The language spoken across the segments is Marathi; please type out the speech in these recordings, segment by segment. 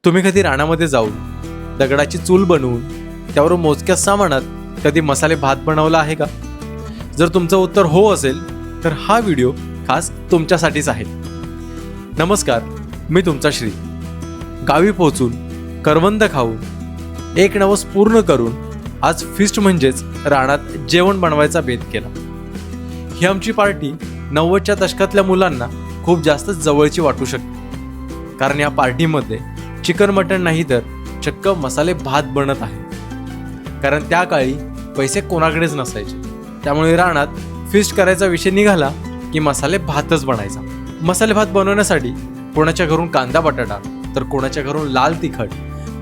तुम्ही कधी रानामध्ये जाऊन दगडाची चूल बनवून त्यावर मोजक्या सामानात कधी मसाले भात बनवला आहे का? जर तुमचं उत्तर हो असेल तर हा व्हिडिओ खास तुमच्यासाठीच आहे. नमस्कार, मी तुमचा श्री. गावी पोहोचून करवंद खाऊन एक नवस पूर्ण करून आज फिस्ट म्हणजेच रानात जेवण बनवायचा बेत केला. ही आमची पार्टी 90च्या दशकातल्या मुलांना खूप जास्त जवळची वाटू शकते, कारण या पार्टीमध्ये चिकन मटण नाही तर चक्क मसाले भात बनत आहे. कारण त्या काळी पैसे कोणाकडेच नसायचे, त्यामुळे रानात फिस्ट करायचा विषय निघाला की मसाले भातच बनायचा. मसाले भात बनवण्यासाठी कोणाच्या घरून कांदा बटाटा, तर कोणाच्या घरून लाल तिखट,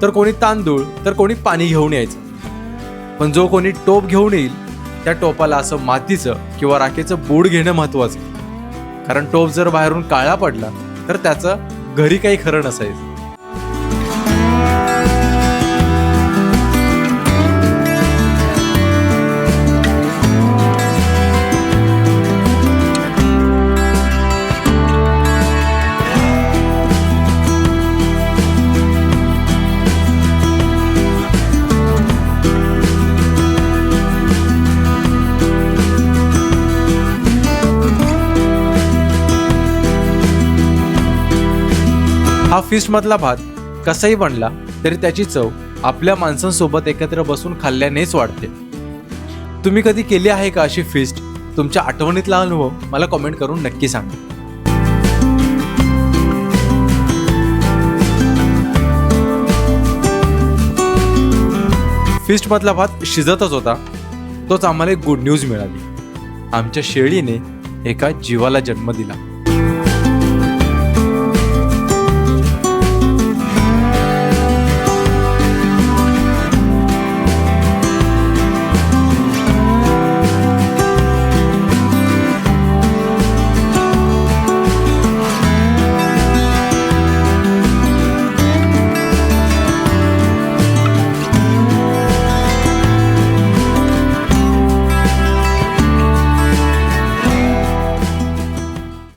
तर कोणी तांदूळ, तर कोणी पाणी घेऊन यायचं. पण जो कोणी टोप घेऊन येईल त्या टोपाला असं मातीचं किंवा राखेचं बोड घेणं महत्त्वाचं, कारण टोप जर बाहेरून काळा पडला तर त्याचं घरी काही खरं नसायचं. हा फिस्टमधला भात कसाही बनला तरी त्याची चव आपल्या माणसांसोबत एकत्र बसून खाल्ल्यानेच वाढते. तुम्ही कधी केली आहे का अशी फिस्ट? तुमच्या आठवणीतला अनुभव मला कमेंट करून नक्की सांगा. फिस्टमधला भात शिजतच होता, तोच आम्हाला एक गुड न्यूज मिळाली. आमच्या शेळीने एका जीवाला जन्म दिला.